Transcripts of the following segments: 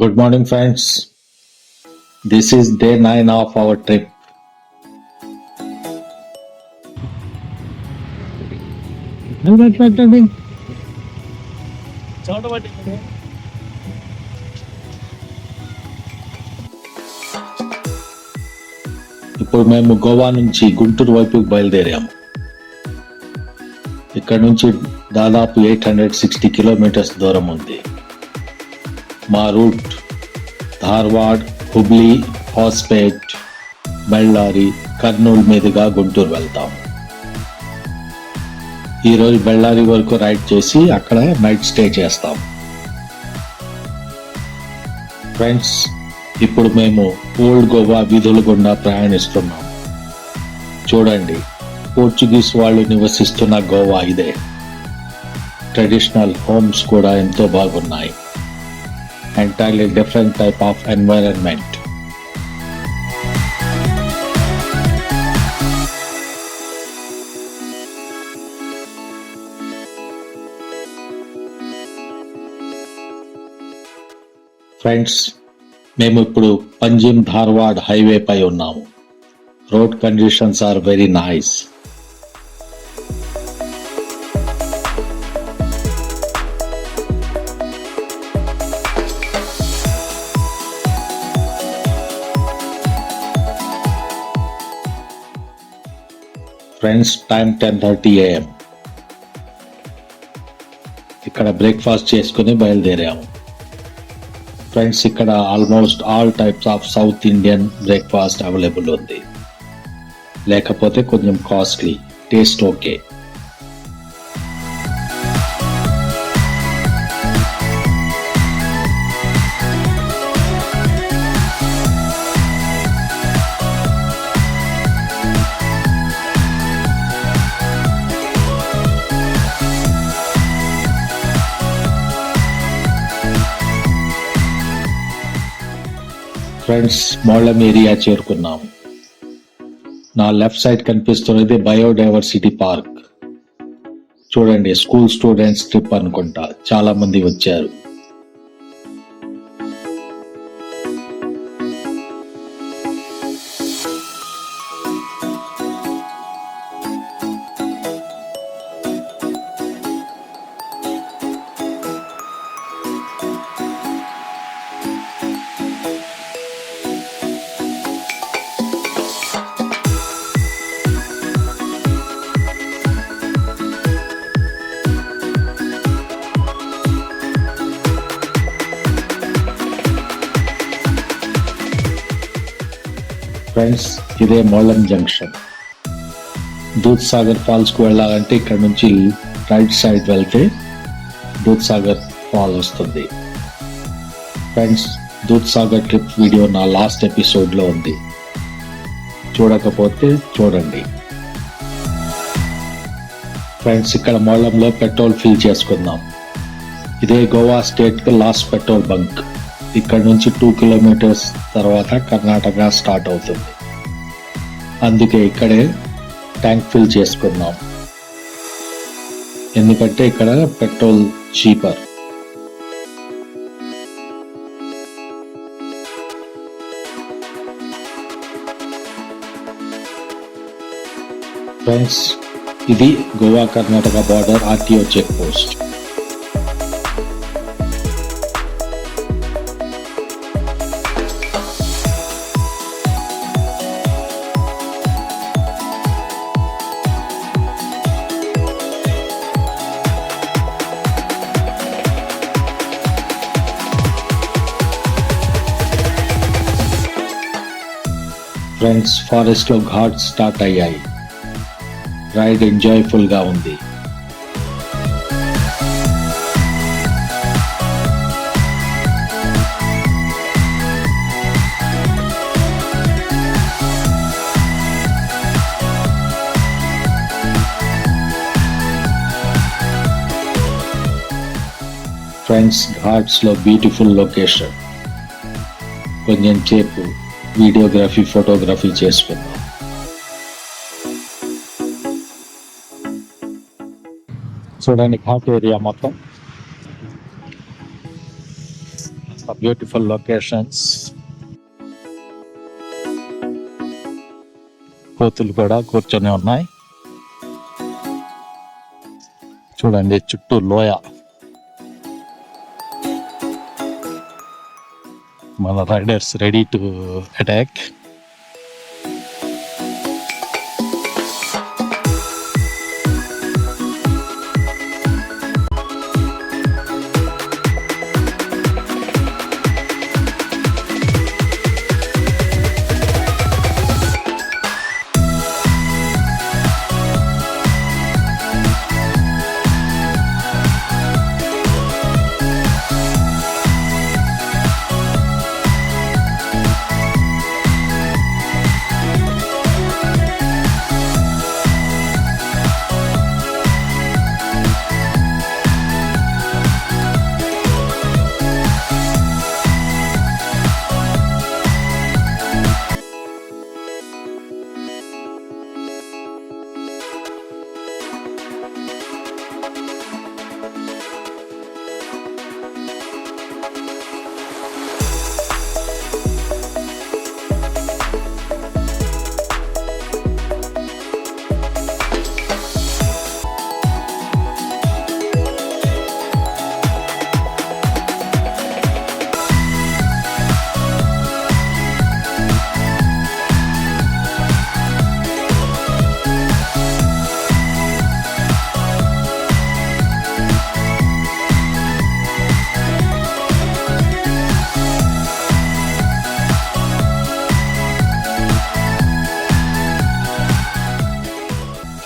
Good morning, friends. This is day 9 of our trip. ఇప్పుడు మేము గోవా నుంచి గుంటూరు వైపుకి బయలుదేరాము. ఇక్కడ నుంచి దాదాపు 860 కిలోమీటర్స్ దూరం ఉంది. మా రూట్ ధార్వాడ్, హుబ్లీ, హాస్పేట్, బళ్ళారి, కర్నూలు మీదుగా గుంటూరు వెళ్తాం. ఈరోజు బళ్ళారి వరకు రైడ్ చేసి అక్కడ నైట్ స్టే చేస్తాం. ఫ్రెండ్స్, ఇప్పుడు మేము ఓల్డ్ గోవా వీధుల గుండా ప్రయాణిస్తున్నాం. చూడండి, పోర్చుగీస్ వాళ్ళు నివసిస్తున్న గోవా ఇదే. ట్రెడిషనల్ హోమ్స్ కూడా ఎంతో బాగున్నాయి. Entirely different type of environment. Friends, మేము ఇప్పుడు పంజిమ్ ధార్వాడ్ హైవే పై ఉన్నాము. Road conditions are very nice. Friends, time 10:30 AM. ఇక్కడ బ్రేక్ఫాస్ట్ చేసుకుని బయలుదేరాము. ఫ్రెండ్స్, ఇక్కడ almost all types of south Indian breakfast available ఉంది. లేకపోతే కొంచెం costly, taste okay. Friends, Mollem area చేరుకున్నాము. నా లెఫ్ట్ సైడ్ కనిపిస్తున్నది బయోడైవర్సిటీ పార్క్. చూడండి, స్కూల్ స్టూడెంట్స్ ట్రిప్ అనుకుంటా, చాలా మంది వచ్చారు. ఫ్రెండ్స్, ఇదే మోళ్ళం జంక్షన్. దూద్ సాగర్ ఫాల్స్ కు వెళ్ళాలంటే ఇక్కడ నుంచి రైట్ సైడ్ వెళ్తే దూద్ సాగర్ ఫాల్ వస్తుంది. ఫ్రెండ్స్, దూద్ సాగర్ ట్రిప్ వీడియో నా లాస్ట్ ఎపిసోడ్ లో ఉంది, చూడకపోతే చూడండి. ఫ్రెండ్స్, ఇక్కడ మోళ్ళంలో పెట్రోల్ ఫిల్ చేసుకుందాం. ఇదే గోవా స్టేట్ కి లాస్ట్ పెట్రోల్ బంక్. ఇక్కడ నుంచి 2 కిలోమీటర్స్ తర్వాత కర్ణాటక స్టార్ట్ అవుతుంది. అందుకే ఇక్కడే ట్యాంక్ ఫిల్ చేసుకుందాం, ఎందుకంటే ఇక్కడ పెట్రోల్ చీపర్. ఫ్రెండ్స్, ఇది Goa Karnataka border RTO check post. Friends, forest లో ఘాట్స్ స్టార్ట్ అయ్యాయి. రైడ్ ఎంజాయ్ఫుల్ గా ఉంది. ఫ్రెండ్స్, ఘాట్స్ లో బ్యూటిఫుల్ లొకేషన్. కొంచెం సేపు వీడియోగ్రఫీ, ఫోటోగ్రఫీ చేసుకుందాం. చూడండి, ఘాట్ ఏరియా మొత్తం. Beautiful locations. కోతులు కూడా కూర్చొని ఉన్నాయి. చూడండి చుట్టూ లోయ. మన riders ready to attack.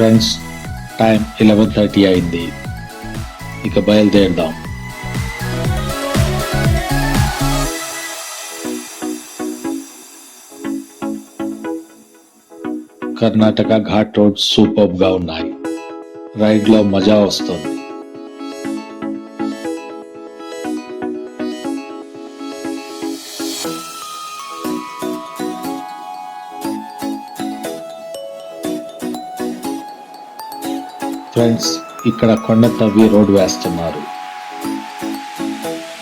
Friends, time 11:30 అయింది. ఇక బయలుదేరదాం. కర్ణాటక ఘాట్ రోడ్స్ సూపర్బ్ గా ఉన్నాయి. రైడ్ లో మజా వస్తుంది. ఫ్రెండ్స్, ఇక్కడ కొండ తవ్వి రోడ్ వేస్తున్నారు.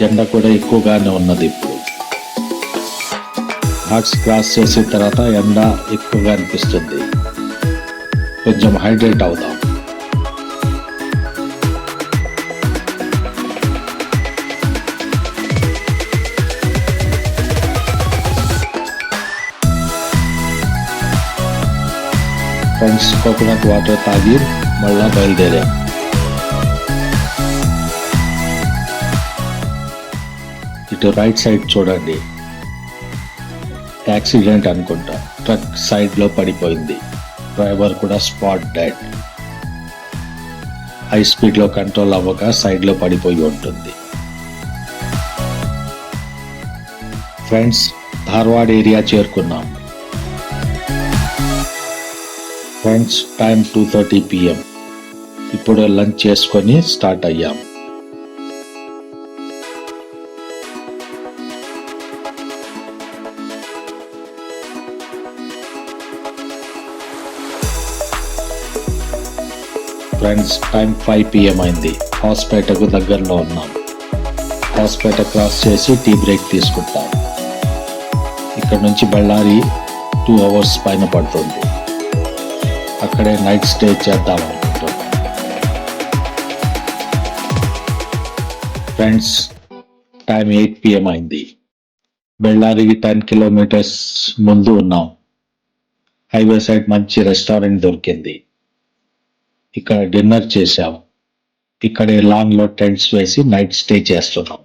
ఎండ కూడా ఎక్కువగానే ఉన్నది. ఇప్పుడు ఘాట్స్ క్రాస్ చేసిన తర్వాత ఎండ ఎక్కువగా అనిపిస్తుంది. కొంచెం హైడ్రేట్ అవుదాం. ఫ్రెండ్స్, కోకోనట్ వాటర్ తాగి మళ్ళా బయలుదేరాం. ఇటు రైట్ సైడ్ చూడండి. యాక్సిడెంట్ అనుకుంటా. ట్రక్ సైడ్ లో పడిపోయింది. డ్రైవర్ కూడా స్పాట్ డెడ్. హై స్పీడ్ లో కంట్రోల్ అవ్వక సైడ్ లో పడిపోయి ఉంటుంది. ఫ్రెండ్స్, ధార్వాడ్ ఏరియా చేరుకున్నాం. Friends, time 2:30 PM. ఇప్పుడు లంచ్ చేసుకొని స్టార్ట్ అయ్యాం. ఫ్రెండ్స్, టైం 5 PM అయింది. హాస్పేటకు దగ్గరలో ఉన్నాం. హాస్పేట క్రాస్ చేసి టీ బ్రేక్ తీసుకుంటాం. ఇక్కడ నుంచి బళ్ళారి 2 hours పైన పడుతుంది. అక్కడే నైట్ స్టే చేద్దాం అనుకుంటున్నాం. ఫ్రెండ్స్, టైం 8 PM అయింది. బళ్ళారికి 10 kilometers ముందు ఉన్నాం. హైవే సైడ్ మంచి రెస్టారెంట్ దొరికింది. ఇక్కడ డిన్నర్ చేశాం. ఇక్కడే లాంగ్ లో టెంట్స్ వేసి నైట్ స్టే చేస్తున్నాం.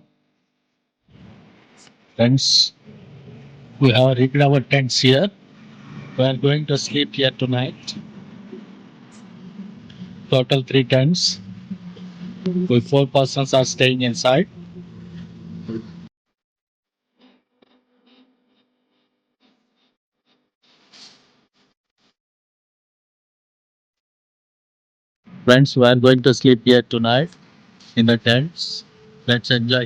Friends, we have rigged our tents here. We are going to sleep here tonight. Total 3 tents. With 4 persons are staying inside. Friends, we are going to sleep here tonight in the tents. Let's enjoy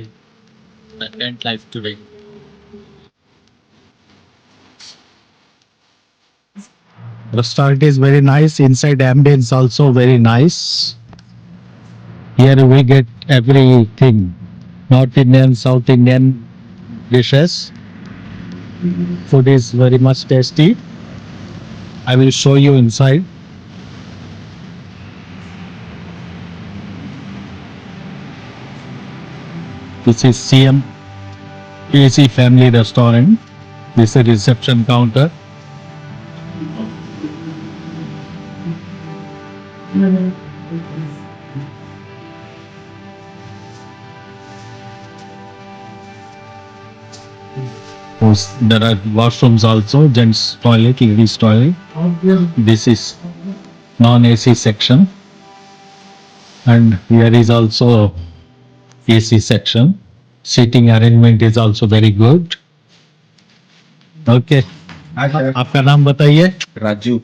the tent life today. Restaurant is very nice. Inside ambience also very nice. Here we get everything. North Indian, South Indian, dishes. Food is very much tasty. I will show you inside. This is CM AC Family Restaurant. This is reception counter. There are washrooms also, gents toilet, ladies toilet. This is non-AC section, and here is also AC section. Seating arrangement is also very good. Okay, आपका नाम बताइए. Raju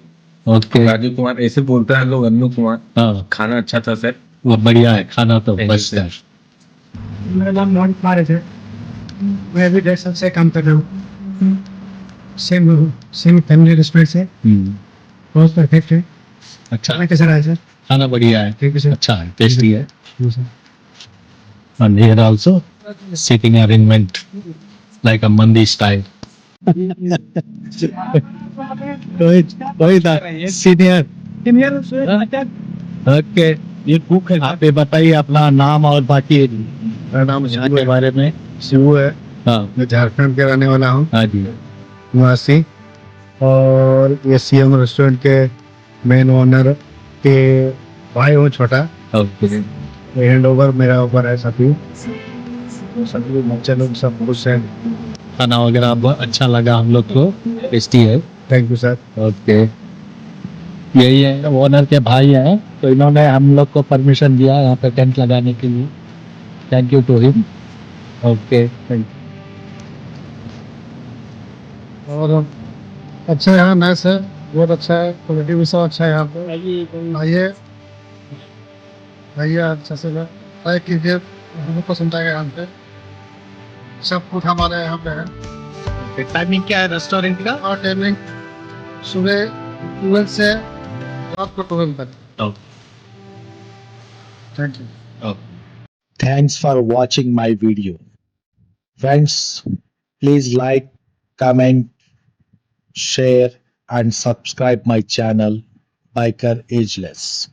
okay. Raju Kumar ऐसे बोलते हैं लोग अन्नू कुमार। हाँ, खाना अच्छा था सर। वो बढ़िया है, खाना तो Thank you, बस sir. है. मेरा नाम मोहन कुमार है। मैं भी डेढ़ साल से काम कर रहा हूँ। सेम फैमिली रेस्टोरेंट से बहुत परफेक्ट है। अच्छा, खाना कैसा रहा है सर? खाना बढ़िया है, थैंक यू सर। अच्छा है, टेस्टी है. Sir And here also seating arrangement like a mandi style. कोई था सीनियर. ओके, ये कुक है. आप ये बताइए अपना नाम और बाकी मेरा नाम यहाँ के बारे में. शिवू है। हाँ मैं झारखंड के रहने वाला हूँ, हाँ जी. निवासी। और ये सीएम रेस्टोरेंट के मेन ओनर के भाई हूँ, छोटा। ओके. हैंड ओवर मेरा ऊपर है। सभी बच्चे लोग सब खुश हैं। खाना वगैरह बहुत अच्छा लगा हम लोग को, टेस्टी है. Thank you sir. ओके, यही है ओनर के भाई हैं, तो इन्होंने हम लोग को परमिशन दिया यहाँ पे टेंट लगाने के लिए. Thank you to him. Okay, thank और अच्छा है यहाँ, नाइस है, बहुत अच्छा है। क्वालिटी भी सब अच्छा है यहाँ पे। आइए आइए, अच्छा से ट्राई कीजिए, बहुत पसंद आएगा यहाँ पे। सब कुछ हमारे यहाँ पे है। यू. टाइमिंग क्या है रेस्टोरेंट का? और टाइमिंग सुबह 12 से रात को 12 तक। Thank you. Thanks for watching my video. Friends, please like, comment, share and subscribe my channel Biker Ageless.